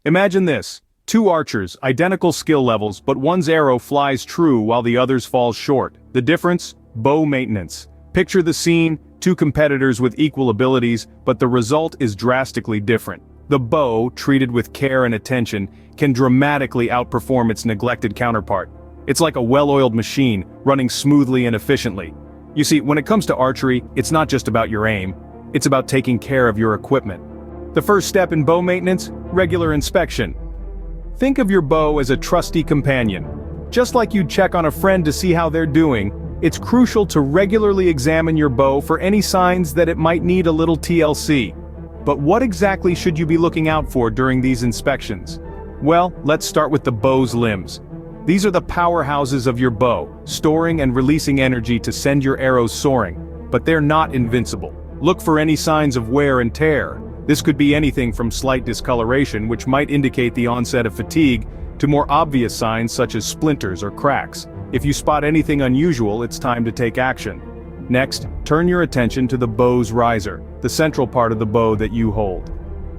Imagine this. Two archers, identical skill levels, but one's arrow flies true while the other's falls short. The difference? Bow maintenance. Picture the scene, two competitors with equal abilities, but the result is drastically different. The bow, treated with care and attention, can dramatically outperform its neglected counterpart. It's like a well-oiled machine, running smoothly and efficiently. You see, when it comes to archery, it's not just about your aim, it's about taking care of your equipment. The first step in bow maintenance? Regular inspection. Think of your bow as a trusty companion. Just like you'd check on a friend to see how they're doing, it's crucial to regularly examine your bow for any signs that it might need a little TLC. But what exactly should you be looking out for during these inspections? Well, let's start with the bow's limbs. These are the powerhouses of your bow, storing and releasing energy to send your arrows soaring. But they're not invincible. Look for any signs of wear and tear. This could be anything from slight discoloration, which might indicate the onset of fatigue, to more obvious signs such as splinters or cracks. If you spot anything unusual, it's time to take action. Next, turn your attention to the bow's riser, the central part of the bow that you hold.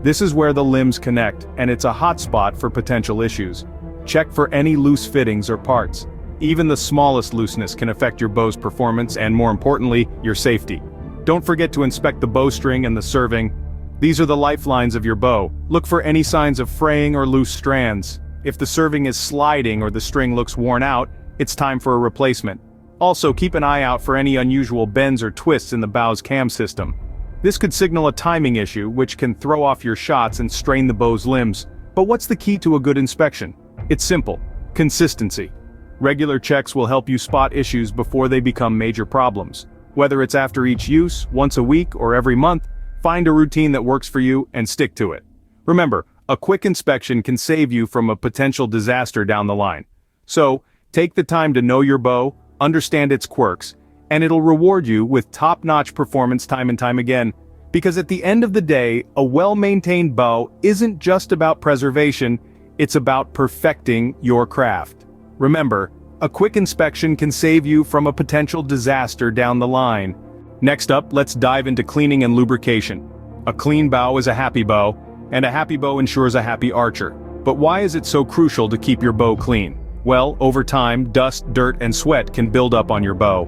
This is where the limbs connect, and it's a hot spot for potential issues. Check for any loose fittings or parts. Even the smallest looseness can affect your bow's performance and, more importantly, your safety. Don't forget to inspect the bowstring and the serving. These are the lifelines of your bow. Look for any signs of fraying or loose strands. If the serving is sliding or the string looks worn out, it's time for a replacement. Also, keep an eye out for any unusual bends or twists in the bow's cam system. This could signal a timing issue, which can throw off your shots and strain the bow's limbs. But what's the key to a good inspection? It's simple: consistency. Regular checks will help you spot issues before they become major problems. Whether it's after each use, once a week, or every month, find a routine that works for you and stick to it. Remember, a quick inspection can save you from a potential disaster down the line. So, take the time to know your bow, understand its quirks, and it'll reward you with top-notch performance time and time again. Because at the end of the day, a well-maintained bow isn't just about preservation, it's about perfecting your craft. Remember, a quick inspection can save you from a potential disaster down the line. Next up, let's dive into cleaning and lubrication. A clean bow is a happy bow, and a happy bow ensures a happy archer. But why is it so crucial to keep your bow clean? Well, over time, dust, dirt, and sweat can build up on your bow.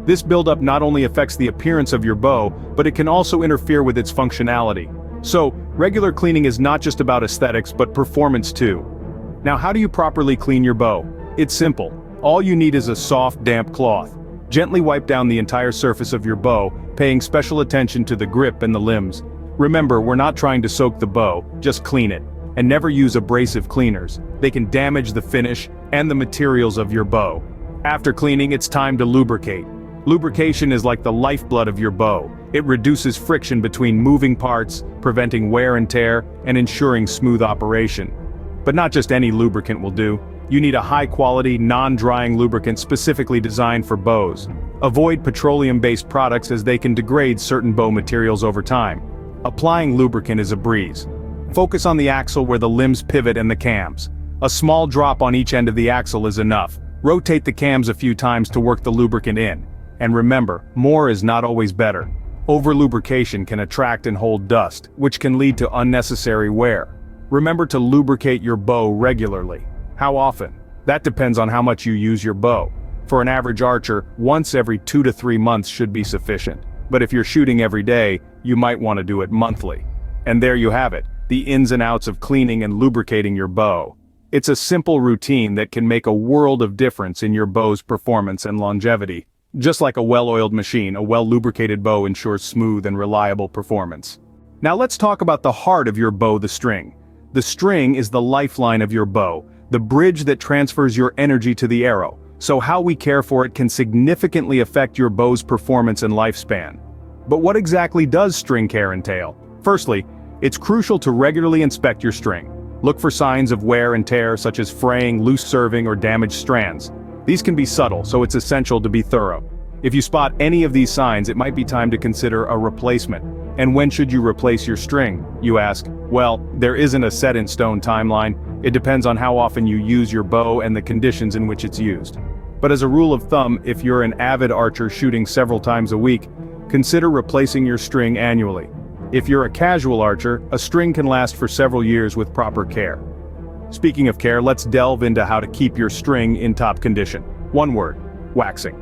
This buildup not only affects the appearance of your bow, but it can also interfere with its functionality. So, regular cleaning is not just about aesthetics, but performance too. Now, how do you properly clean your bow? It's simple. All you need is a soft, damp cloth. Gently wipe down the entire surface of your bow, paying special attention to the grip and the limbs. Remember, we're not trying to soak the bow, just clean it. And never use abrasive cleaners. They can damage the finish and the materials of your bow. After cleaning, it's time to lubricate. Lubrication is like the lifeblood of your bow. It reduces friction between moving parts, preventing wear and tear, and ensuring smooth operation. But not just any lubricant will do. You need a high-quality, non-drying lubricant specifically designed for bows. Avoid petroleum-based products as they can degrade certain bow materials over time. Applying lubricant is a breeze. Focus on the axle where the limbs pivot and the cams. A small drop on each end of the axle is enough. Rotate the cams a few times to work the lubricant in. And remember, more is not always better. Over-lubrication can attract and hold dust, which can lead to unnecessary wear. Remember to lubricate your bow regularly. How often? That depends on how much you use your bow. For an average archer, once every 2 to 3 months should be sufficient. But if you're shooting every day, you might want to do it monthly. And there you have it, the ins and outs of cleaning and lubricating your bow. It's a simple routine that can make a world of difference in your bow's performance and longevity. Just like a well-oiled machine, a well-lubricated bow ensures smooth and reliable performance. Now let's talk about the heart of your bow, the string. The string is the lifeline of your bow, the bridge that transfers your energy to the arrow. So how we care for it can significantly affect your bow's performance and lifespan. But what exactly does string care entail? Firstly, it's crucial to regularly inspect your string. Look for signs of wear and tear such as fraying, loose serving, or damaged strands. These can be subtle, so it's essential to be thorough. If you spot any of these signs, it might be time to consider a replacement. And when should you replace your string, you ask? Well, there isn't a set-in-stone timeline. It depends on how often you use your bow and the conditions in which it's used. But as a rule of thumb, if you're an avid archer shooting several times a week, consider replacing your string annually. If you're a casual archer, a string can last for several years with proper care. Speaking of care, let's delve into how to keep your string in top condition. One word: waxing.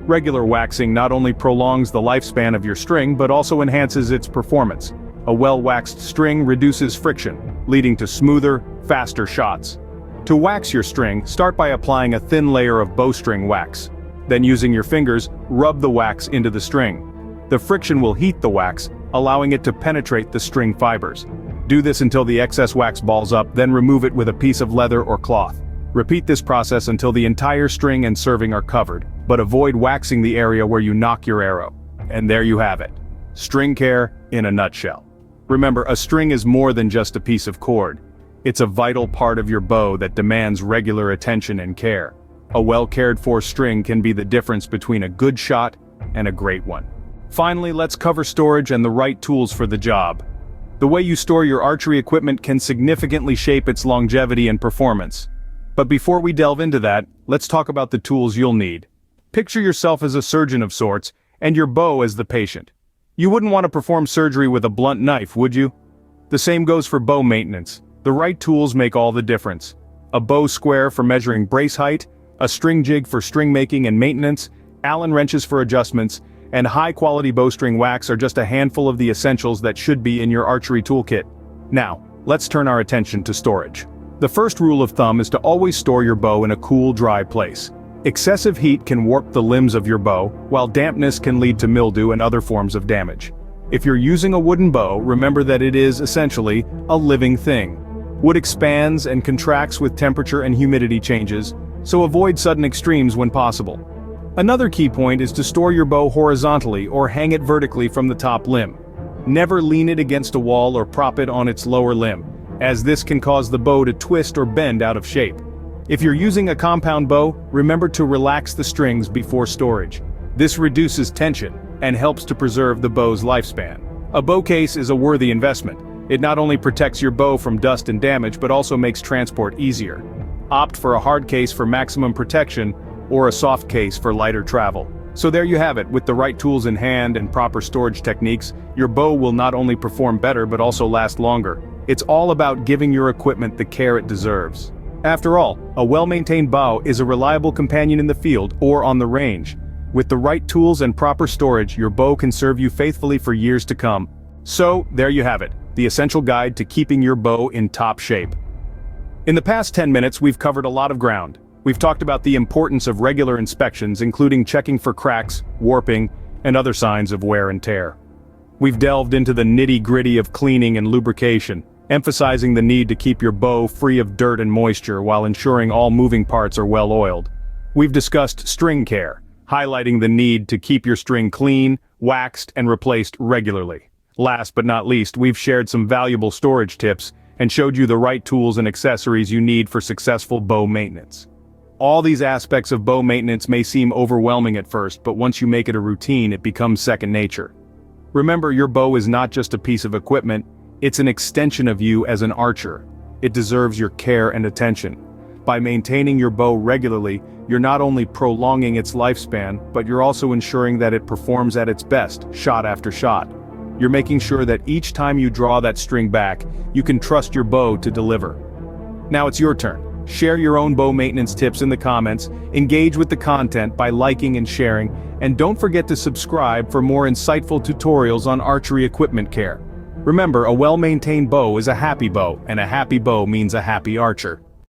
Regular waxing not only prolongs the lifespan of your string but also enhances its performance. A well-waxed string reduces friction, leading to smoother, faster shots. To wax your string, start by applying a thin layer of bowstring wax. Then using your fingers, rub the wax into the string. The friction will heat the wax, allowing it to penetrate the string fibers. Do this until the excess wax balls up, then remove it with a piece of leather or cloth. Repeat this process until the entire string and serving are covered, but avoid waxing the area where you nock your arrow. And there you have it. String care in a nutshell. Remember, a string is more than just a piece of cord. It's a vital part of your bow that demands regular attention and care. A well-cared-for string can be the difference between a good shot and a great one. Finally, let's cover storage and the right tools for the job. The way you store your archery equipment can significantly shape its longevity and performance. But before we delve into that, let's talk about the tools you'll need. Picture yourself as a surgeon of sorts, and your bow as the patient. You wouldn't want to perform surgery with a blunt knife, would you? The same goes for bow maintenance. The right tools make all the difference. A bow square for measuring brace height, a string jig for string making and maintenance, Allen wrenches for adjustments, and high-quality bowstring wax are just a handful of the essentials that should be in your archery toolkit. Now, let's turn our attention to storage. The first rule of thumb is to always store your bow in a cool, dry place. Excessive heat can warp the limbs of your bow, while dampness can lead to mildew and other forms of damage. If you're using a wooden bow, remember that it is, essentially, a living thing. Wood expands and contracts with temperature and humidity changes, so avoid sudden extremes when possible. Another key point is to store your bow horizontally or hang it vertically from the top limb. Never lean it against a wall or prop it on its lower limb, as this can cause the bow to twist or bend out of shape. If you're using a compound bow, remember to relax the strings before storage. This reduces tension and helps to preserve the bow's lifespan. A bow case is a worthy investment. It not only protects your bow from dust and damage but also makes transport easier. Opt for a hard case for maximum protection or a soft case for lighter travel. So there you have it. With the right tools in hand and proper storage techniques, your bow will not only perform better but also last longer. It's all about giving your equipment the care it deserves. After all, a well-maintained bow is a reliable companion in the field or on the range. With the right tools and proper storage, your bow can serve you faithfully for years to come. So, there you have it, the essential guide to keeping your bow in top shape. In the past 10 minutes, we've covered a lot of ground. We've talked about the importance of regular inspections, including checking for cracks, warping, and other signs of wear and tear. We've delved into the nitty-gritty of cleaning and lubrication, emphasizing the need to keep your bow free of dirt and moisture while ensuring all moving parts are well oiled. We've discussed string care, highlighting the need to keep your string clean, waxed, and replaced regularly. Last but not least, we've shared some valuable storage tips and showed you the right tools and accessories you need for successful bow maintenance. All these aspects of bow maintenance may seem overwhelming at first, but once you make it a routine, it becomes second nature. Remember, your bow is not just a piece of equipment, it's an extension of you as an archer. It deserves your care and attention. By maintaining your bow regularly, you're not only prolonging its lifespan, but you're also ensuring that it performs at its best, shot after shot. You're making sure that each time you draw that string back, you can trust your bow to deliver. Now it's your turn. Share your own bow maintenance tips in the comments, engage with the content by liking and sharing, and don't forget to subscribe for more insightful tutorials on archery equipment care. Remember, a well-maintained bow is a happy bow, and a happy bow means a happy archer.